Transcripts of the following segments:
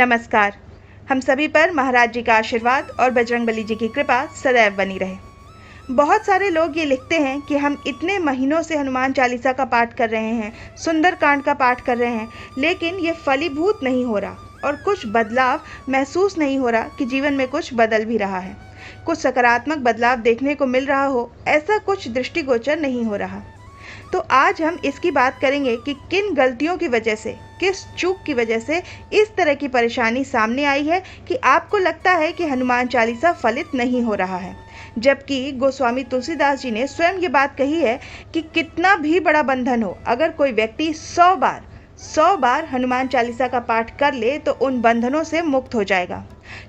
नमस्कार। हम सभी पर महाराज जी का आशीर्वाद और बजरंगबली जी की कृपा सदैव बनी रहे। बहुत सारे लोग ये लिखते हैं कि हम इतने महीनों से हनुमान चालीसा का पाठ कर रहे हैं, सुंदरकांड का पाठ कर रहे हैं, लेकिन ये फलीभूत नहीं हो रहा और कुछ बदलाव महसूस नहीं हो रहा कि जीवन में कुछ बदल भी रहा है, कुछ सकारात्मक बदलाव देखने को मिल रहा हो, ऐसा कुछ दृष्टिगोचर नहीं हो रहा। तो आज हम इसकी बात करेंगे कि किन गलतियों की वजह से, किस चूक की वजह से इस तरह की परेशानी सामने आई है कि आपको लगता है कि हनुमान चालीसा फलित नहीं हो रहा है, जबकि गोस्वामी तुलसीदास जी ने स्वयं ये बात कही है कि कितना भी बड़ा बंधन हो, अगर कोई व्यक्ति 100 बार हनुमान चालीसा का पाठ कर ले तो उन बंधनों से मुक्त हो जाएगा।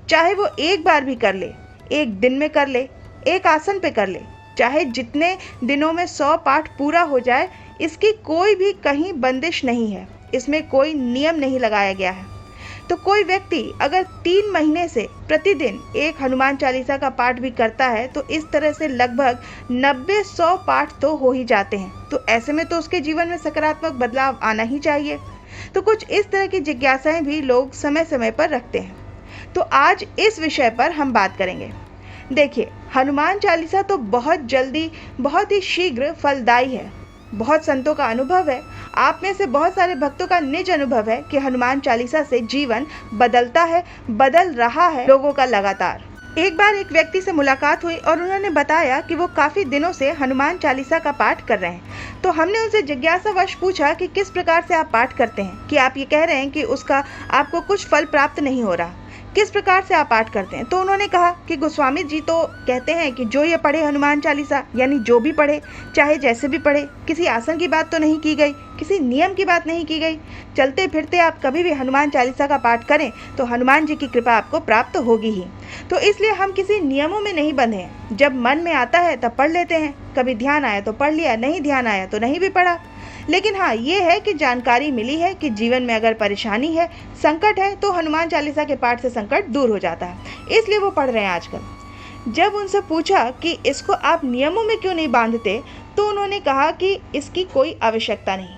चाहे वो एक बार भी कर ले, एक दिन में कर ले, एक आसन पे कर ले, चाहे जितने दिनों में 100 पाठ पूरा हो जाए, इसकी कोई भी कहीं बंदिश नहीं है, इसमें कोई नियम नहीं लगाया गया है। तो कोई व्यक्ति अगर 3 महीने से प्रतिदिन एक हनुमान चालीसा का पाठ भी करता है तो इस तरह से लगभग 90-100 पाठ तो हो ही जाते हैं। तो ऐसे में तो उसके जीवन में सकारात्मक बदलाव आना ही चाहिए। तो कुछ इस तरह की जिज्ञासाएं भी लोग समय समय पर रखते हैं। तो आज इस विषय पर हम बात करेंगे। देखिए, हनुमान चालीसा तो बहुत जल्दी, बहुत ही शीघ्र फलदायी है। बहुत संतों का अनुभव है, आप में से बहुत सारे भक्तों का निज अनुभव है कि हनुमान चालीसा से जीवन बदलता है, बदल रहा है लोगों का लगातार। एक बार एक व्यक्ति से मुलाकात हुई और उन्होंने बताया कि वो काफ़ी दिनों से हनुमान चालीसा का पाठ कर रहे हैं। तो हमने उनसे जिज्ञासावश पूछा कि किस प्रकार से आप पाठ करते हैं, कि आप ये कह रहे हैं कि उसका आपको कुछ फल प्राप्त नहीं हो रहा, किस प्रकार से आप पाठ करते हैं। तो उन्होंने कहा कि गोस्वामी जी तो कहते हैं कि जो ये पढ़े हनुमान चालीसा, यानी जो भी पढ़े, चाहे जैसे भी पढ़े, किसी आसन की बात तो नहीं की गई, किसी नियम की बात नहीं की गई, चलते फिरते आप कभी भी हनुमान चालीसा का पाठ करें तो हनुमान जी की कृपा आपको प्राप्त होगी ही। तो इसलिए हम किसी नियमों में नहीं बंधे हैं, जब मन में आता है तब पढ़ लेते हैं, कभी ध्यान आया तो पढ़ लिया, नहीं ध्यान आया तो नहीं भी पढ़ा। लेकिन हाँ, ये है कि जानकारी मिली है कि जीवन में अगर परेशानी है, संकट है, तो हनुमान चालीसा के पाठ से संकट दूर हो जाता है, इसलिए वो पढ़ रहे हैं आजकल। जब उनसे पूछा कि इसको आप नियमों में क्यों नहीं बांधते, तो उन्होंने कहा कि इसकी कोई आवश्यकता नहीं,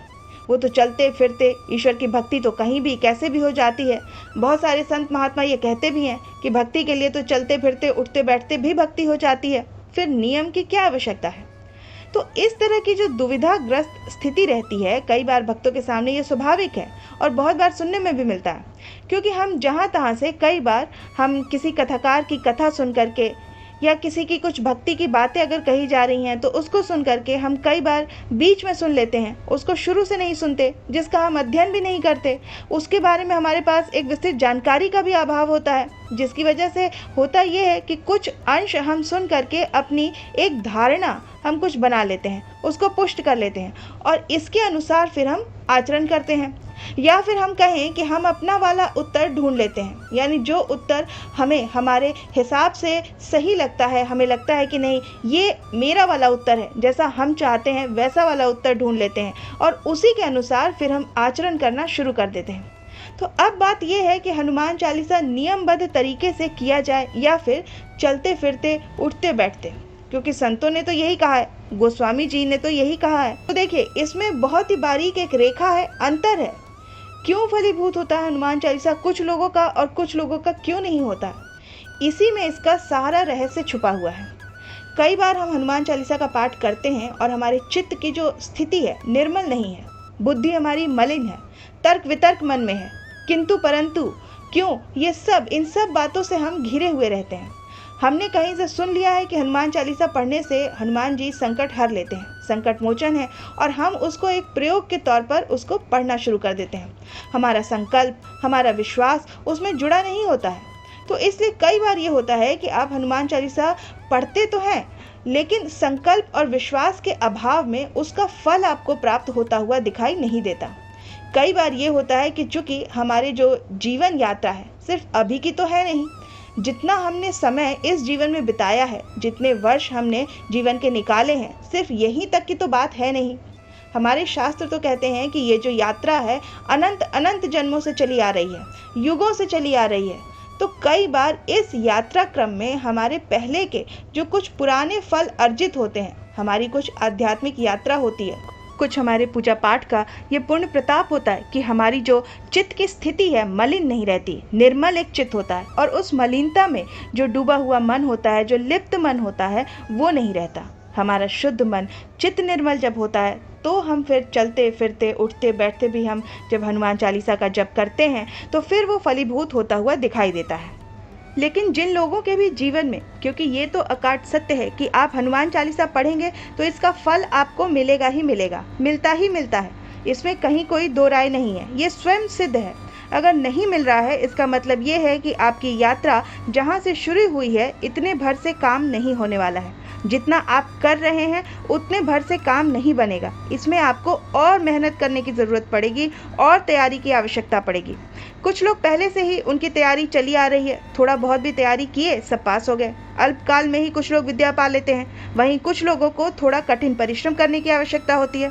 वो तो चलते फिरते ईश्वर की भक्ति तो कहीं भी कैसे भी हो जाती है। बहुत सारे संत महात्मा ये कहते भी हैं कि भक्ति के लिए तो चलते फिरते उठते बैठते भी भक्ति हो जाती है, फिर नियम की क्या आवश्यकता है। तो इस तरह की जो दुविधाग्रस्त स्थिति रहती है, कई बार भक्तों के सामने ये स्वाभाविक है और बहुत बार सुनने में भी मिलता है, क्योंकि हम जहाँ तहाँ से कई बार हम किसी कथाकार की कथा सुन करके या किसी की कुछ भक्ति की बातें अगर कही जा रही हैं तो उसको सुन करके हम कई बार बीच में सुन लेते हैं, उसको शुरू से नहीं सुनते, जिसका हम अध्ययन भी नहीं करते, उसके बारे में हमारे पास एक विस्तृत जानकारी का भी अभाव होता है, जिसकी वजह से होता ये है कि कुछ अंश हम सुन करके अपनी एक धारणा हम कुछ बना लेते हैं, उसको पुष्ट कर लेते हैं और इसके अनुसार फिर हम आचरण करते हैं। या फिर हम कहें कि हम अपना वाला उत्तर ढूंढ लेते हैं, यानी जो उत्तर हमें हमारे हिसाब से सही लगता है, हमें लगता है कि नहीं ये मेरा वाला उत्तर है, जैसा हम चाहते हैं वैसा वाला उत्तर ढूंढ लेते हैं और उसी के अनुसार फिर हम आचरण करना शुरू कर देते हैं। तो अब बात यह है कि हनुमान चालीसा नियमबद्ध तरीके से किया जाए या फिर चलते फिरते उठते बैठते, क्योंकि संतों ने तो यही कहा है, गोस्वामी जी ने तो यही कहा है। तो देखिए, इसमें बहुत ही बारीक एक रेखा है, अंतर है। क्यों फलीभूत होता है हनुमान चालीसा कुछ लोगों का और कुछ लोगों का क्यों नहीं होता, इसी में इसका सारा रहस्य छुपा हुआ है। कई बार हम हनुमान चालीसा का पाठ करते हैं और हमारे चित्त की जो स्थिति है निर्मल नहीं है, बुद्धि हमारी मलिन है, तर्क वितर्क मन में है, किंतु परंतु क्यों, ये सब इन सब बातों से हम घिरे हुए रहते हैं। हमने कहीं से सुन लिया है कि हनुमान चालीसा पढ़ने से हनुमान जी संकट हर लेते हैं, संकट मोचन है, और हम उसको एक प्रयोग के तौर पर उसको पढ़ना शुरू कर देते हैं। हमारा संकल्प, हमारा विश्वास उसमें जुड़ा नहीं होता है। तो इसलिए कई बार ये होता है कि आप हनुमान चालीसा पढ़ते तो हैं, लेकिन संकल्प और विश्वास के अभाव में उसका फल आपको प्राप्त होता हुआ दिखाई नहीं देता। कई बार ये होता है कि चूंकि हमारे जो जीवन यात्रा है सिर्फ अभी की तो है नहीं, जितना हमने समय इस जीवन में बिताया है, जितने वर्ष हमने जीवन के निकाले हैं, सिर्फ यहीं तक की तो बात है नहीं। हमारे शास्त्र तो कहते हैं कि ये जो यात्रा है अनंत अनंत जन्मों से चली आ रही है, युगों से चली आ रही है। तो कई बार इस यात्रा क्रम में हमारे पहले के जो कुछ पुराने फल अर्जित होते हैं, हमारी कुछ आध्यात्मिक यात्रा होती है, कुछ हमारे पूजा पाठ का ये पूर्ण प्रताप होता है कि हमारी जो चित्त की स्थिति है मलिन नहीं रहती, निर्मल एक चित्त होता है, और उस मलिनता में जो डूबा हुआ मन होता है, जो लिप्त मन होता है, वो नहीं रहता। हमारा शुद्ध मन, चित्त निर्मल जब होता है तो हम फिर चलते फिरते उठते बैठते भी हम जब हनुमान चालीसा का जप करते हैं तो फिर वो फलीभूत होता हुआ दिखाई देता है। लेकिन जिन लोगों के भी जीवन में, क्योंकि ये तो अकाट सत्य है कि आप हनुमान चालीसा पढ़ेंगे तो इसका फल आपको मिलेगा ही मिलेगा, मिलता ही मिलता है, इसमें कहीं कोई दो राय नहीं है, ये स्वयं सिद्ध है। अगर नहीं मिल रहा है इसका मतलब ये है कि आपकी यात्रा जहाँ से शुरू हुई है इतने भर से काम नहीं होने वाला है। जितना आप कर रहे हैं उतने भर से काम नहीं बनेगा, इसमें आपको और मेहनत करने की ज़रूरत पड़ेगी और तैयारी की आवश्यकता पड़ेगी। कुछ लोग पहले से ही उनकी तैयारी चली आ रही है, थोड़ा बहुत भी तैयारी किए सब पास हो गए, अल्पकाल में ही कुछ लोग विद्या पा लेते हैं। वहीं कुछ लोगों को थोड़ा कठिन परिश्रम करने की आवश्यकता होती है।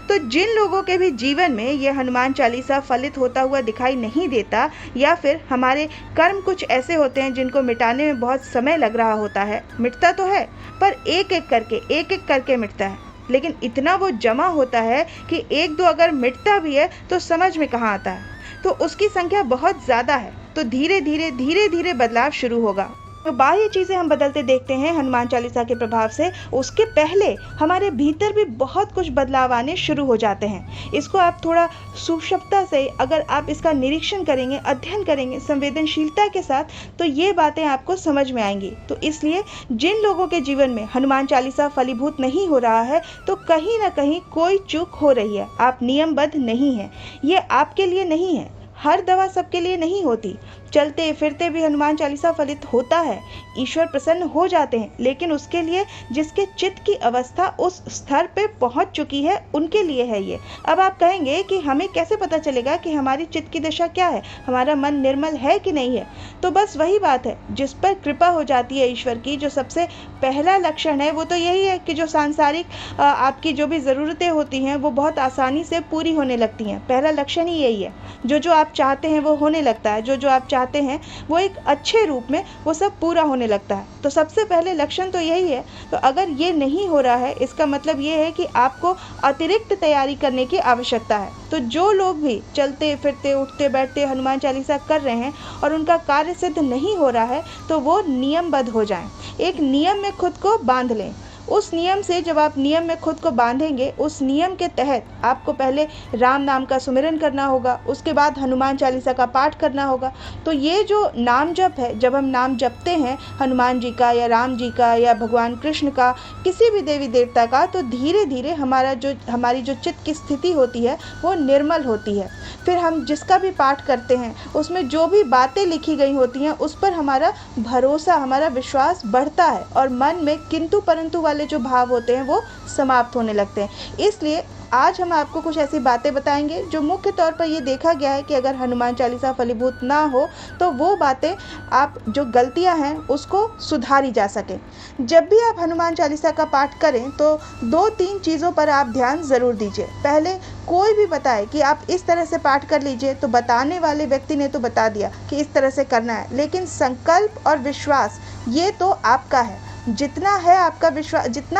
तो जिन लोगों के भी जीवन में ये हनुमान चालीसा फलित होता हुआ दिखाई नहीं देता, या फिर हमारे कर्म कुछ ऐसे होते हैं जिनको मिटाने में बहुत समय लग रहा होता है, मिटता तो है पर एक एक करके मिटता है, लेकिन इतना वो जमा होता है कि एक दो अगर मिटता भी है तो समझ में कहाँ आता है, तो उसकी संख्या बहुत ज़्यादा है। तो धीरे धीरे बदलाव शुरू होगा। तो बाह्य चीज़ें हम बदलते देखते हैं हनुमान चालीसा के प्रभाव से, उसके पहले हमारे भीतर भी बहुत कुछ बदलाव आने शुरू हो जाते हैं। इसको आप थोड़ा सूक्ष्मता से अगर आप इसका निरीक्षण करेंगे, अध्ययन करेंगे संवेदनशीलता के साथ, तो ये बातें आपको समझ में आएंगी। तो इसलिए जिन लोगों के जीवन में हनुमान चालीसा फलीभूत नहीं हो रहा है तो कहीं ना कहीं कोई चूक हो रही है, आप नियमबद्ध नहीं हैं। ये आपके लिए नहीं है, हर दवा सबके लिए नहीं होती। चलते फिरते भी हनुमान चालीसा फलित होता है, ईश्वर प्रसन्न हो जाते हैं, लेकिन उसके लिए जिसके चित्त की अवस्था उस स्तर पे पहुंच चुकी है उनके लिए है ये। अब आप कहेंगे कि हमें कैसे पता चलेगा कि हमारी चित्त की दशा क्या है, हमारा मन निर्मल है कि नहीं है? तो बस वही बात है, जिस पर कृपा हो जाती है ईश्वर की, जो सबसे पहला लक्षण है वो तो यही है कि जो सांसारिक आपकी जो भी ज़रूरतें होती हैं वो बहुत आसानी से पूरी होने लगती हैं। पहला लक्षण ही यही है, जो आप चाहते हैं वो होने लगता है, जो आप चाहते हैं वो एक अच्छे रूप में वो सब पूरा होने लगता है। तो सबसे पहले लक्षण तो यही है। तो अगर ये नहीं हो रहा है इसका मतलब ये है कि आपको अतिरिक्त तैयारी करने की आवश्यकता है। तो जो लोग भी चलते फिरते उठते बैठते हनुमान चालीसा कर रहे हैं और उनका कार्य सिद्ध नहीं हो रहा है तो वो नियमबद्ध हो जाएं, एक नियम में खुद को बांध लें। उस नियम से जब आप नियम में खुद को बांधेंगे, उस नियम के तहत आपको पहले राम नाम का सुमिरन करना होगा, उसके बाद हनुमान चालीसा का पाठ करना होगा। तो ये जो नाम जप है, जब हम नाम जपते हैं हनुमान जी का या राम जी का या भगवान कृष्ण का, किसी भी देवी देवता का, तो धीरे धीरे हमारी जो चित्त की स्थिति होती है वो निर्मल होती है। फिर हम जिसका भी पाठ करते हैं उसमें जो भी बातें लिखी गई होती हैं उस पर हमारा भरोसा, हमारा विश्वास बढ़ता है और मन में किंतु परंतु वाले जो भाव होते हैं वो समाप्त होने लगते हैं। इसलिए आज हम आपको कुछ ऐसी बातें बताएंगे जो मुख्य तौर पर ये देखा गया है कि अगर हनुमान चालीसा फलीभूत ना हो तो वो बातें, आप जो गलतियां हैं उसको सुधारी जा सके। जब भी आप हनुमान चालीसा का पाठ करें तो 2-3 चीज़ों पर आप ध्यान ज़रूर दीजिए। पहले, कोई भी बताए कि आप इस तरह से पाठ कर लीजिए तो बताने वाले व्यक्ति ने तो बता दिया कि इस तरह से करना है, लेकिन संकल्प और विश्वास ये तो आपका है। जितना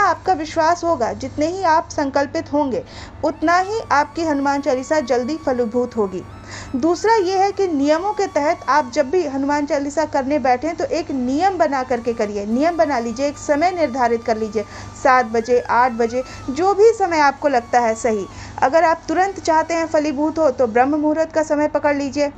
आपका विश्वास होगा, जितने ही आप संकल्पित होंगे, उतना ही आपकी हनुमान चालीसा जल्दी फलीभूत होगी। दूसरा ये है कि नियमों के तहत आप जब भी हनुमान चालीसा करने बैठें तो एक नियम बना करके करिए। नियम बना लीजिए, एक समय निर्धारित कर लीजिए, 7 बजे 8 बजे जो भी समय आपको लगता है सही। अगर आप तुरंत चाहते हैं फलीभूत हो तो ब्रह्म मुहूर्त का समय पकड़ लीजिए।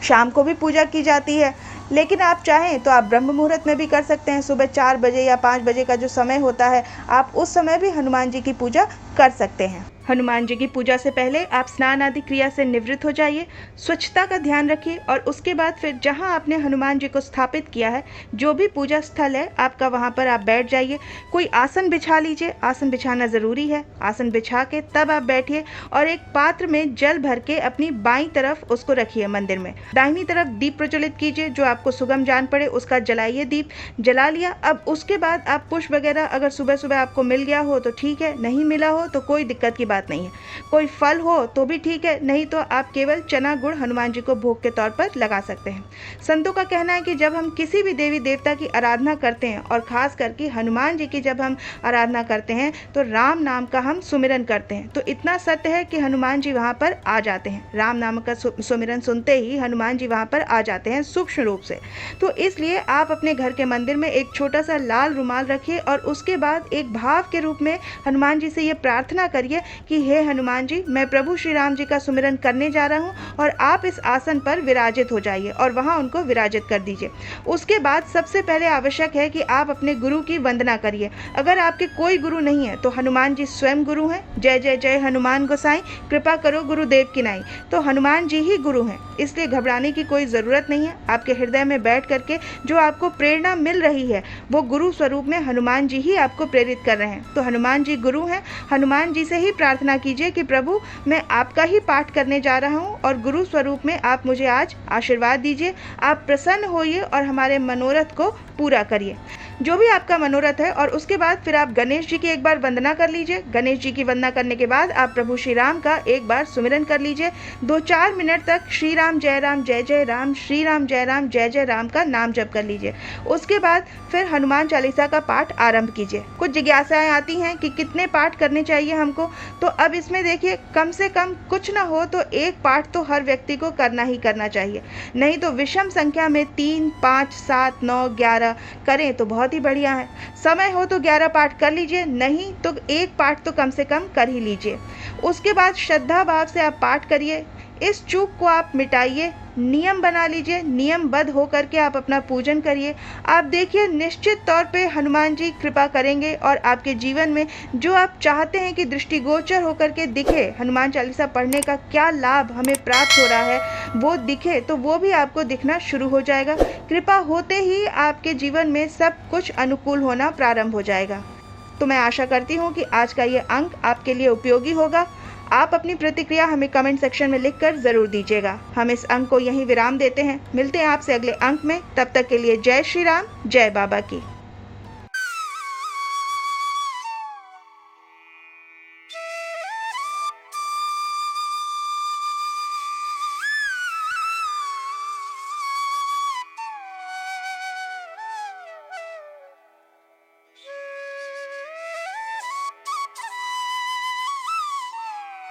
शाम को भी पूजा की जाती है, लेकिन आप चाहें तो आप ब्रह्म मुहूर्त में भी कर सकते हैं। सुबह 4 बजे या 5 बजे का जो समय होता है, आप उस समय भी हनुमान जी की पूजा कर सकते हैं। हनुमान जी की पूजा से पहले आप स्नान आदि क्रिया से निवृत्त हो जाइए, स्वच्छता का ध्यान रखिए और उसके बाद फिर जहां आपने हनुमान जी को स्थापित किया है, जो भी पूजा स्थल है आपका, वहां पर आप बैठ जाइए। कोई आसन बिछा लीजिए, आसन बिछाना ज़रूरी है। आसन बिछा के तब आप बैठिए और एक पात्र में जल भर के अपनी बाईं तरफ उसको रखिए मंदिर में। दाहिनी तरफ दीप प्रज्वलित कीजिए, जो आपको सुगम जान पड़े उसका जलाइए। दीप जला लिया, अब उसके बाद आप पुष्प वगैरह अगर सुबह सुबह आपको मिल गया हो तो ठीक है, नहीं मिला हो तो कोई दिक्कत की बात नहीं है। कोई फल हो तो भी ठीक है, नहीं तो आप केवल चना गुड़ हनुमान जी को भोग के तौर पर लगा सकते हैं। संतों का कहना है कि जब हम किसी भी देवी देवता की आराधना करते हैं और खास करके हनुमान जी की जब हम आराधना करते हैं तो राम नाम का हम सुमिरन करते हैं, तो इतना सत्य है कि हनुमान जी वहाँ पर आ जाते हैं। राम नाम का सुमिरन सुनते ही हनुमान जी वहाँ पर आ जाते हैं सूक्ष्म रूप से। तो इसलिए आप अपने घर के मंदिर में एक छोटा सा लाल रुमाल रखिए और उसके बाद एक भाव के रूप में हनुमान जी से ये प्रार्थना करिए कि हे हनुमान जी, मैं प्रभु श्री राम जी का सुमिरन करने जा रहा हूँ और आप इस आसन पर विराजित हो जाइए और वहाँ उनको विराजित कर दीजिए। उसके बाद सबसे पहले आवश्यक है कि आप अपने गुरु की वंदना करिए। अगर आपके कोई गुरु नहीं है तो हनुमान जी स्वयं गुरु हैं। जय जय जय हनुमान गोसाई, कृपा करो गुरुदेव की नाई। तो हनुमान जी ही गुरु हैं, इसलिए घबराने की कोई ज़रूरत नहीं है। आपके हृदय में बैठ करके जो आपको प्रेरणा मिल रही है वो गुरु स्वरूप में हनुमान जी ही आपको प्रेरित कर रहे हैं। तो हनुमान जी गुरु हैं, हनुमान जी से ही प्रार्थना कीजिए कि प्रभु मैं आपका ही पाठ करने जा रहा हूँ और गुरु स्वरूप में आप मुझे आज आशीर्वाद दीजिए। आप प्रसन्न होइए और हमारे मनोरथ को पूरा करिए, जो भी आपका मनोरथ है। और उसके बाद फिर आप गणेश जी की एक बार वंदना कर लीजिए। गणेश जी की वंदना करने के बाद आप प्रभु श्री राम का एक बार सुमिरन कर लीजिए। 2-4 मिनट तक श्री राम जय राम, श्री राम जय जय राम का नाम जप कर लीजिए। उसके बाद फिर हनुमान चालीसा का पाठ आरंभ कीजिए। कुछ जिज्ञासाएं आती हैं कि कितने पाठ करने चाहिए हमको, तो अब इसमें देखिए कम से कम कुछ ना हो तो एक पाठ तो हर व्यक्ति को करना ही करना चाहिए, नहीं तो विषम संख्या में 3, 5, 7, 9, 11 करें तो बहुत ही बढ़िया है। समय हो तो 11 पाठ कर लीजिए, नहीं तो एक पाठ तो कम से कम कर ही लीजिए। उसके बाद श्रद्धा भाव से आप पाठ करिए। इस चूक को आप मिटाइए, नियम बना लीजिए, नियमबद्ध होकर के आप अपना पूजन करिए। आप देखिए निश्चित तौर पे हनुमान जी कृपा करेंगे और आपके जीवन में जो आप चाहते हैं कि दृष्टिगोचर होकर के दिखे, हनुमान चालीसा पढ़ने का क्या लाभ हमें प्राप्त हो रहा है वो दिखे, तो वो भी आपको दिखना शुरू हो जाएगा। कृपा होते ही आपके जीवन में सब कुछ अनुकूल होना प्रारंभ हो जाएगा। तो मैं आशा करती हूँ कि आज का ये अंक आपके लिए उपयोगी होगा। आप अपनी प्रतिक्रिया हमें कमेंट सेक्शन में लिखकर ज़रूर दीजिएगा। हम इस अंक को यहीं विराम देते हैं। मिलते हैं आपसे अगले अंक में, तब तक के लिए जय श्री राम, जय बाबा की।